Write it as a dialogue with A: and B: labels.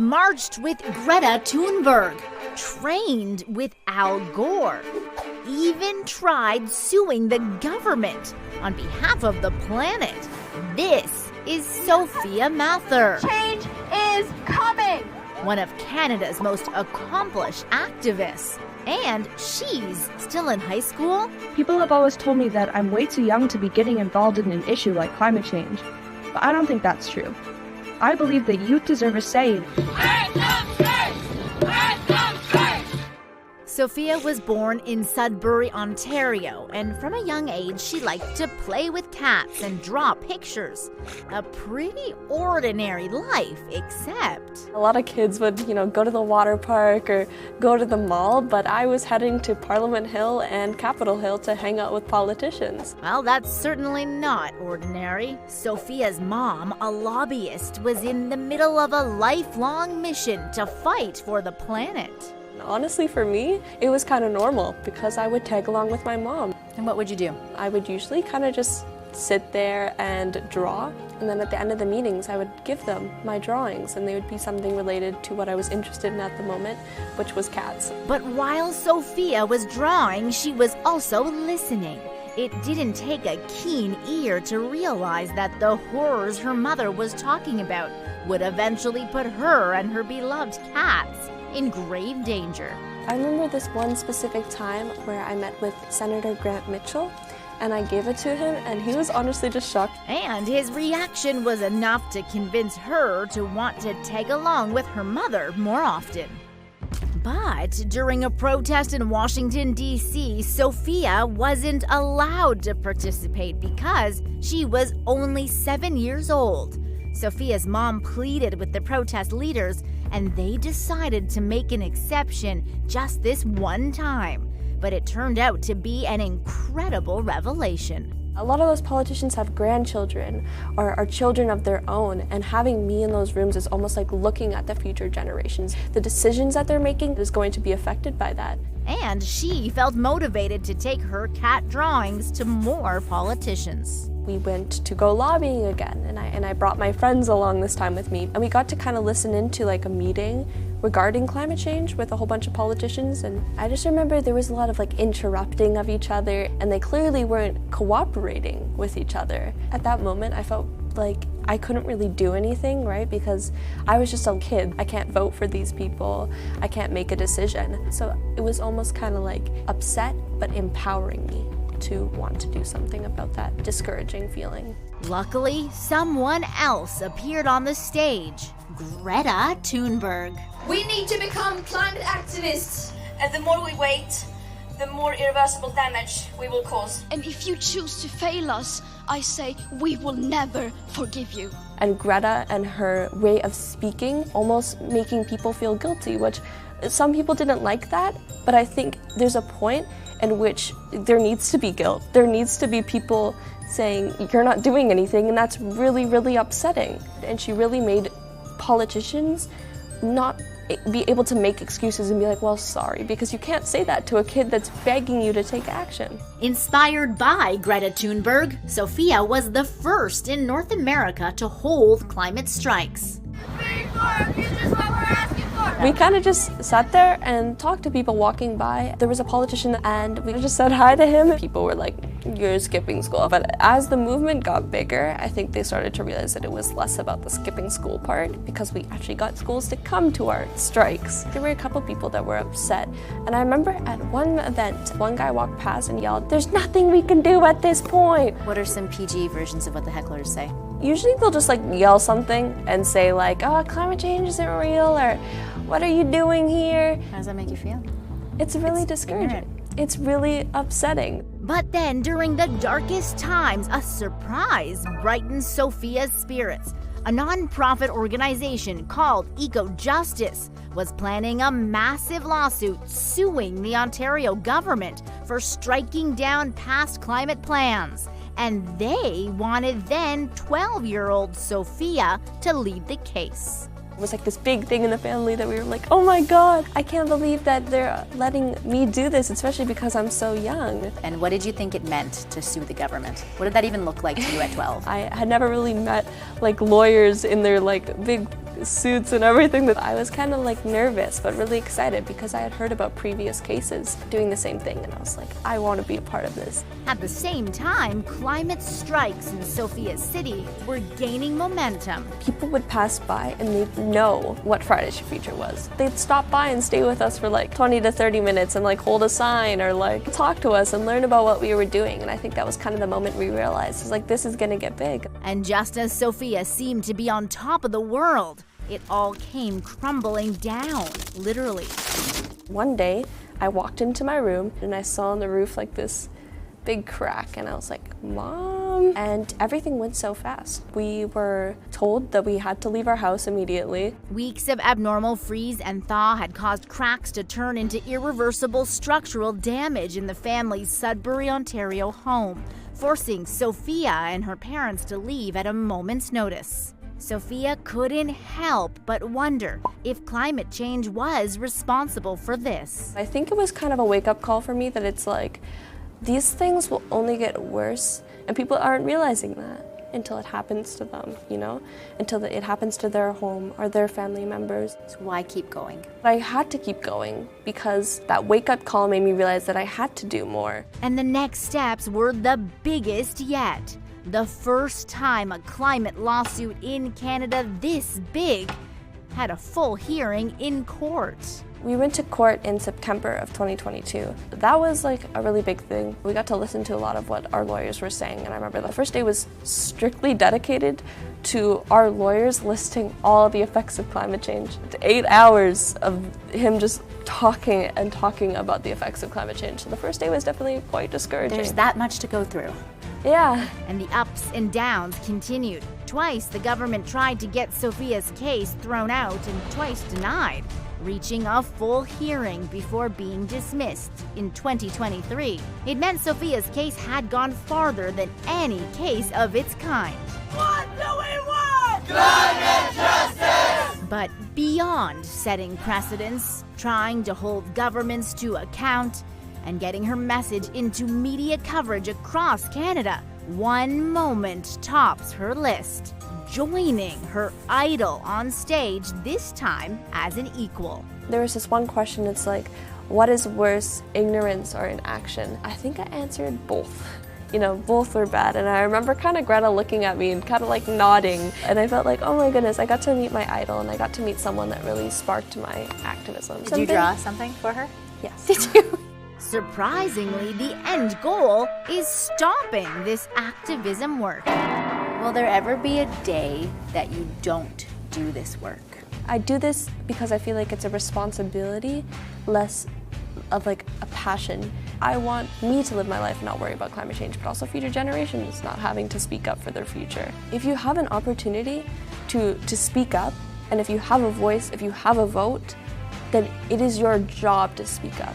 A: marched with Greta Thunberg, trained with Al Gore, even tried suing the government on behalf of the planet. This is Sophia Mathur.
B: Change is coming!
A: One of Canada's most accomplished activists. And she's still in high school?
C: People have always told me that I'm way too young to be getting involved in an issue like climate change. But I don't think that's true. I believe that youth deserve a say.
A: Sophia was born in Sudbury, Ontario, and from a young age she liked to play with cats and draw pictures. A pretty ordinary life, except
D: a lot of kids would, go to the water park or go to the mall, but I was heading to Parliament Hill and Capitol Hill to hang out with politicians.
A: Well, that's certainly not ordinary. Sophia's mom, a lobbyist, was in the middle of a lifelong mission to fight for the planet.
D: Honestly, for me, it was kind of normal because I would tag along with my mom.
A: And what would you do?
D: I would usually kind of just sit there and draw, and then at the end of the meetings I would give them my drawings, and they would be something related to what I was interested in at the moment, which was cats.
A: But while Sophia was drawing, she was also listening. It didn't take a keen ear to realize that the horrors her mother was talking about would eventually put her and her beloved cats in grave danger.
D: I remember this one specific time where I met with Senator Grant Mitchell, and I gave it to him, and he was honestly just shocked.
A: And his reaction was enough to convince her to want to tag along with her mother more often. But during a protest in Washington, D.C., Sophia wasn't allowed to participate because she was only 7 years old. Sophia's mom pleaded with the protest leaders, and they decided to make an exception just this one time. But it turned out to be an incredible revelation.
D: A lot of those politicians have grandchildren or are children of their own, and having me in those rooms is almost like looking at the future generations. The decisions that they're making is going to be affected by that.
A: And she felt motivated to take her cat drawings to more politicians.
D: We went to go lobbying again, and I brought my friends along this time with me, and we got to kind of listen into like a meeting regarding climate change with a whole bunch of politicians, and I just remember there was a lot of like interrupting of each other, and they clearly weren't cooperating with each other. At that moment, I felt like I couldn't really do anything, right? Because I was just a kid. I can't vote for these people. I can't make a decision. So it was almost kind of like upset, but empowering me to want to do something about that discouraging feeling.
A: Luckily, someone else appeared on the stage, Greta Thunberg.
E: We need to become climate activists, and the more we wait, the more irreversible damage we will cause.
B: And if you choose to fail us, I say we will never forgive you.
D: And Greta and her way of speaking, almost making people feel guilty, which some people didn't like that, but I think there's a point in which there needs to be guilt. There needs to be people saying, you're not doing anything, and that's really, really upsetting. And she really made politicians not be able to make excuses and be like, well, sorry, because you can't say that to a kid that's begging you to take action.
A: Inspired by Greta Thunberg, Sophia was the first in North America to hold climate strikes.
D: We kind of just sat there and talked to people walking by. There was a politician and we just said hi to him. People were like, you're skipping school. But as the movement got bigger, I think they started to realize that it was less about the skipping school part, because we actually got schools to come to our strikes. There were a couple people that were upset. And I remember at one event, one guy walked past and yelled, there's nothing we can do at this point.
A: What are some PG versions of what the hecklers say?
D: Usually they'll just like yell something and say like, oh, climate change isn't real, or what are you doing here?
A: How does that make you feel?
D: It's really discouraging. It's really upsetting.
A: But then during the darkest times, a surprise brightened Sophia's spirits. A non-profit organization called Eco Justice was planning a massive lawsuit suing the Ontario government for striking down past climate plans. And they wanted then 12-year-old Sophia to lead the case.
D: It was like this big thing in the family that we were like, oh my God, I can't believe that they're letting me do this, especially because I'm so young.
A: And what did you think it meant to sue the government? What did that even look like to you at 12?
D: I had never really met like lawyers in their like big suits and everything. That I was kind of like nervous, but really excited because I had heard about previous cases doing the same thing, and I was like, I want to be a part of this.
A: At the same time, climate strikes in Sophia City were gaining momentum.
D: People would pass by and they'd know what Fridays for Future was. They'd stop by and stay with us for like 20 to 30 minutes and like hold a sign or like talk to us and learn about what we were doing. And I think that was kind of the moment we realized, it's like, this is gonna get big.
A: And just as Sophia seemed to be on top of the world, it all came crumbling down, literally.
D: One day, I walked into my room and I saw on the roof like this big crack, and I was like, Mom? And everything went so fast. We were told that we had to leave our house immediately.
A: Weeks of abnormal freeze and thaw had caused cracks to turn into irreversible structural damage in the family's Sudbury, Ontario home, forcing Sophia and her parents to leave at a moment's notice. Sophia couldn't help but wonder if climate change was responsible for this.
D: I think it was kind of a wake-up call for me that it's like, these things will only get worse, and people aren't realizing that until it happens to them, you know? Until it happens to their home or their family members.
F: So why keep going?
D: I had to keep going because that wake-up call made me realize that I had to do more.
A: And the next steps were the biggest yet. The first time a climate lawsuit in Canada this big had a full hearing in court.
D: We went to court in September of 2022. That was like a really big thing. We got to listen to a lot of what our lawyers were saying, and I remember the first day was strictly dedicated to our lawyers listing all the effects of climate change. 8 hours of him just talking and talking about the effects of climate change. So the first day was definitely quite discouraging.
F: There's that much to go through.
D: Yeah.
A: And the ups and downs continued. Twice the government tried to get Sophia's case thrown out and twice denied, reaching a full hearing before being dismissed in 2023. It meant Sophia's case had gone farther than any case of its kind.
G: What do we want? Climate justice!
A: But beyond setting precedents, trying to hold governments to account, and getting her message into media coverage across Canada, one moment tops her list, joining her idol on stage, this time as an equal.
D: There was this one question, it's like, what is worse, ignorance or inaction? I think I answered both. You know, both were bad, and I remember kind of Greta looking at me and kind of like nodding, and I felt like, oh my goodness, I got to meet my idol, and I got to meet someone that really sparked my activism.
F: Did you draw something for her?
D: Yes.
F: Did you?
A: Surprisingly, the end goal is stopping this activism work.
F: Will there ever be a day that you don't do this work?
D: I do this because I feel like it's a responsibility, less of like a passion. I want me to live my life and not worry about climate change, but also future generations not having to speak up for their future. If you have an opportunity to speak up, and if you have a voice, if you have a vote, then it is your job to speak up.